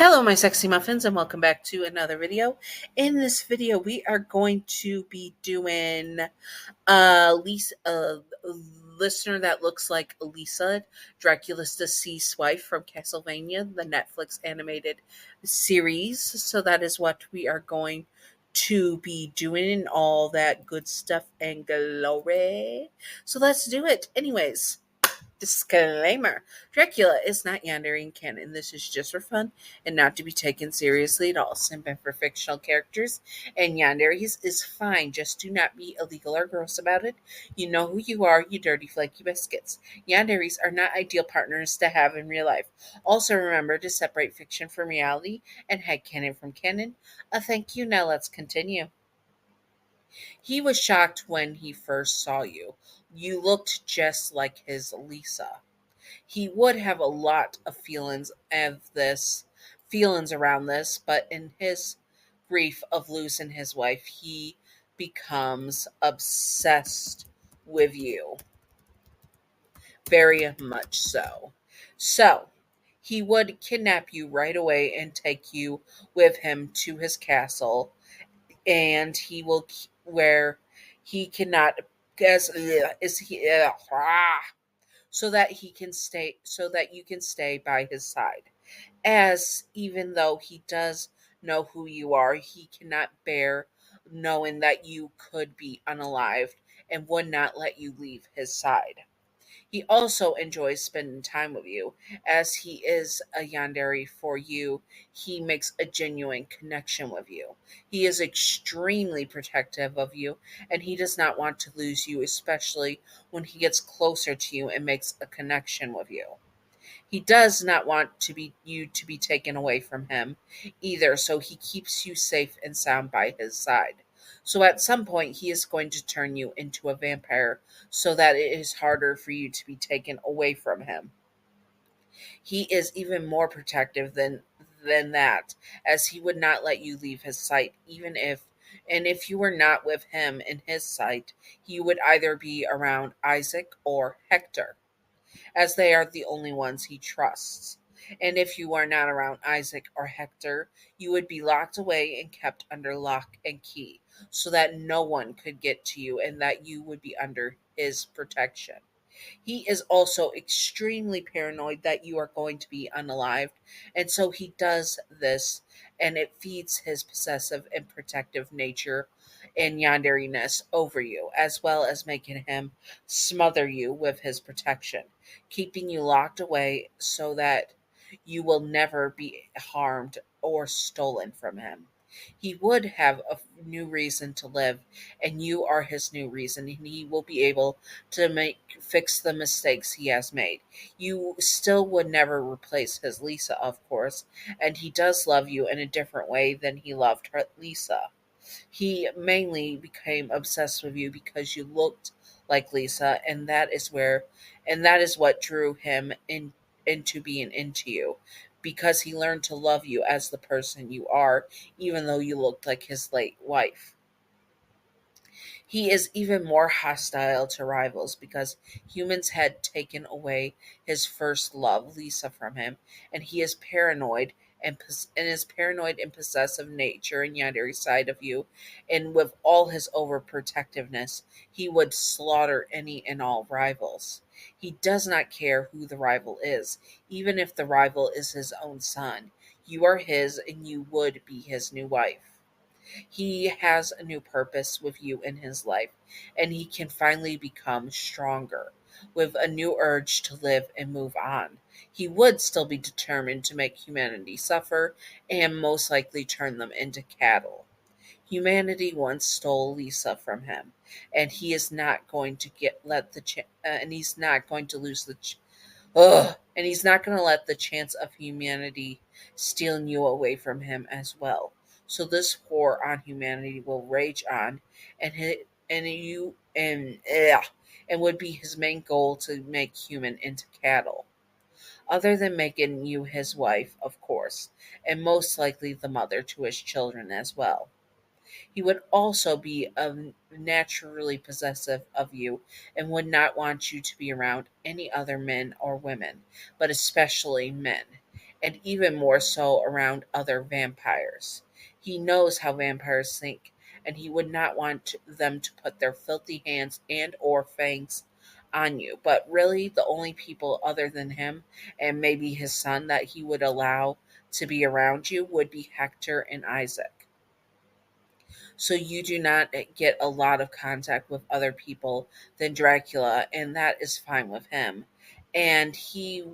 Hello, my sexy muffins, and welcome back to another video. In this video, we are going to be doing Lisa, a listener that looks like Lisa, Dracula's deceased wife from Castlevania, the Netflix animated series. So that is what we are going to be doing, and all that good stuff and glory. So let's do it. Anyways. Disclaimer: Dracula is not Yandere in canon. This is just for fun and not to be taken seriously at all. Simping for fictional characters, and Yandere's is fine. Just do not be illegal or gross about it. You know who you are, you dirty flaky biscuits. Yandere's are not ideal partners to have in real life. Also remember to separate fiction from reality and headcanon from canon. Thank you. Now let's continue. He was shocked when he first saw you. You looked just like his Lisa. He would have a lot of feelings around this, but in his grief of losing his wife, he becomes obsessed with you. Very much so. So he would kidnap you right away and take you with him to his castle, and he will where he cannot as is he so that you can stay by his side, as even though he does know who you are, he cannot bear knowing that you could be unalived and would not let you leave his side. He also enjoys spending time with you, as he is a yandere for you. He makes a genuine connection with you. He is extremely protective of you, and he does not want to lose you, especially when he gets closer to you and makes a connection with you. He does not want you to be taken away from him either, so he keeps you safe and sound by his side. So at some point he is going to turn you into a vampire so that it is harder for you to be taken away from him. He is even more protective than that, as he would not let you leave his sight, even if you were not with him in his sight, he would either be around Isaac or Hector, as they are the only ones he trusts. And if you are not around Isaac or Hector, you would be locked away and kept under lock and key, so that no one could get to you and that you would be under his protection. He is also extremely paranoid that you are going to be unalived, and so he does this, and it feeds his possessive and protective nature and yanderiness over you, as well as making him smother you with his protection, keeping you locked away so that you will never be harmed or stolen from him. He would have a new reason to live, and you are his new reason, and he will be able to fix the mistakes he has made. You still would never replace his Lisa, of course, and he does love you in a different way than he loved her Lisa. He mainly became obsessed with you because you looked like Lisa, and that is what drew him into being into you, because he learned to love you as the person you are, even though you looked like his late wife. He is even more hostile to rivals because humans had taken away his first love, Lisa, from him, and he is paranoid and his paranoid and possessive nature and yandere side of you, and with all his overprotectiveness, he would slaughter any and all rivals. He does not care who the rival is, even if the rival is his own son. You are his, and you would be his new wife. He has a new purpose with you in his life, and he can finally become stronger, with a new urge to live and move on. He would still be determined to make humanity suffer and most likely turn them into cattle. Humanity once stole Lisa from him, and he is not going to and he's not going to lose and he's not going to let the chance of humanity stealing you away from him as well. So this war on humanity will rage on, and hit, and you and would be his main goal to make human into cattle. Other than making you his wife, of course, and most likely the mother to his children as well. He would also be naturally possessive of you and would not want you to be around any other men or women, but especially men. and even more so around other vampires. He knows how vampires think, and he would not want them to put their filthy hands and or fangs on you. But really, the only people other than him and maybe his son that he would allow to be around you would be Hector and Isaac. So you do not get a lot of contact with other people than Dracula, and that is fine with him. And he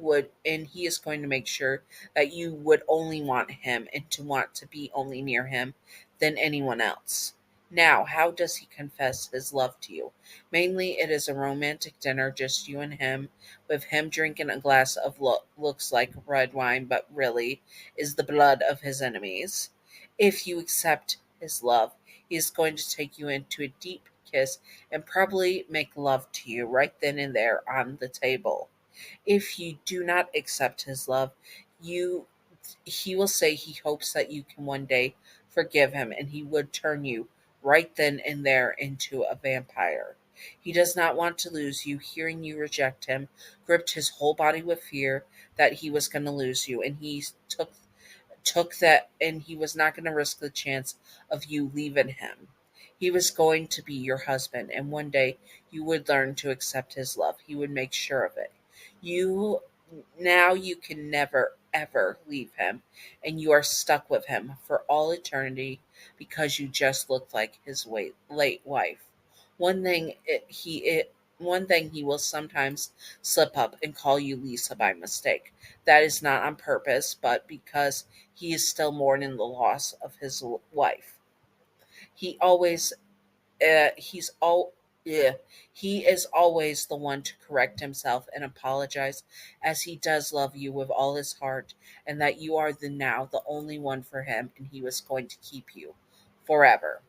is going to make sure that you would only want him and to want to be only near him than anyone else. Now, how does he confess his love to you? Mainly, it is a romantic dinner, just you and him, with him drinking a glass of looks like red wine, but really is the blood of his enemies. If you accept his love, he is going to take you into a deep kiss and probably make love to you right then and there on the table. If you do not accept his love, you he will say he hopes that you can one day forgive him and he would turn you right then and there into a vampire. He does not want to lose you. Hearing you reject him gripped his whole body with fear that he was going to lose you, and he took that, and he was not going to risk the chance of you leaving him. He was going to be your husband, and one day you would learn to accept his love. He would make sure of it. You Now you can never ever leave him, and you are stuck with him for all eternity because you just look like his late wife. One thing one thing he will sometimes slip up and call you Lisa by mistake. That is not on purpose, but because he is still mourning the loss of his wife. He always he's all yeah, he is always the one to correct himself and apologize, as he does love you with all his heart, and that you are the only one for him, and he was going to keep you forever.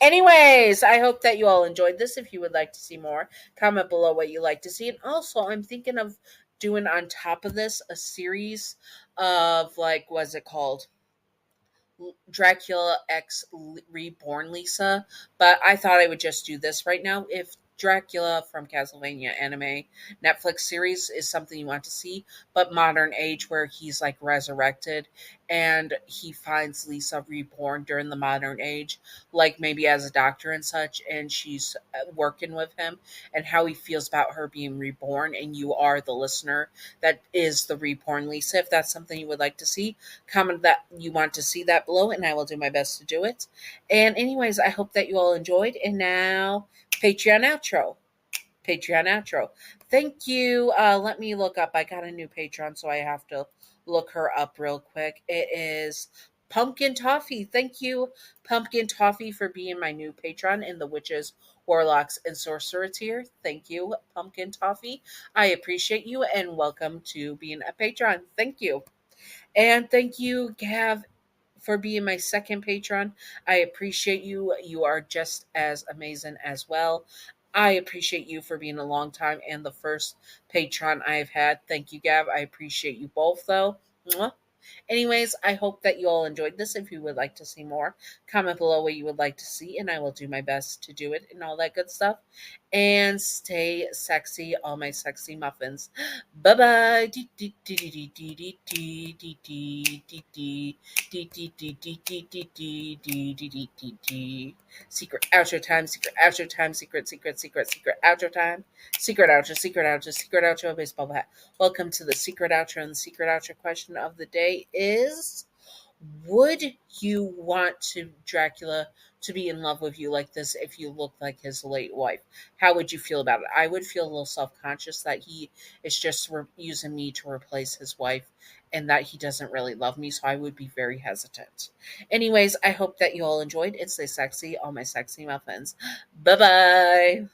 Anyways, I hope that you all enjoyed this. If you would like to see more, comment below what you like to see. And also, I'm thinking of doing on top of this a series of, like, what's it called? Dracula X Reborn Lisa, but I thought I would just do this right now. If Dracula from Castlevania anime Netflix series is something you want to see, but modern age where he's like resurrected and he finds Lisa reborn during the modern age, like maybe as a doctor and such, and she's working with him and how he feels about her being reborn, and you are the listener that is the reborn Lisa. If that's something you would like to see, comment that you want to see that below, and I will do my best to do it. And anyways, I hope that you all enjoyed. And now, Patreon outro. Patreon outro. Thank you. Let me look up. I got a new Patreon, so I have to look her up real quick. It is Pumpkin Toffee. Thank you, Pumpkin Toffee, for being my new patron in the Witches, Warlocks, and Sorcerer tier. Thank you, Pumpkin Toffee. I appreciate you, and welcome to being a patron. Thank you. And thank you, Gav, for being my second patron. I appreciate you. You are just as amazing as well. I appreciate you for being a long time and the first patron I've had. Thank you, Gav. I appreciate you both, though. Mwah. Anyways, I hope that you all enjoyed this. If you would like to see more, comment below what you would like to see, and I will do my best to do it and all that good stuff. And stay sexy, all my sexy muffins. Bye bye. Secret outro time, secret outro time, secret outro time. Secret outro, baseball hat. Welcome to the secret outro, and the secret outro question of the day is: would you want Dracula to be in love with you like this if you look like his late wife? How would you feel about it? I would feel a little self-conscious that he is just using me to replace his wife and that he doesn't really love me, so I would be very hesitant. Anyways, I hope that you all enjoyed. It's a sexy, all my sexy muffins. Bye-bye.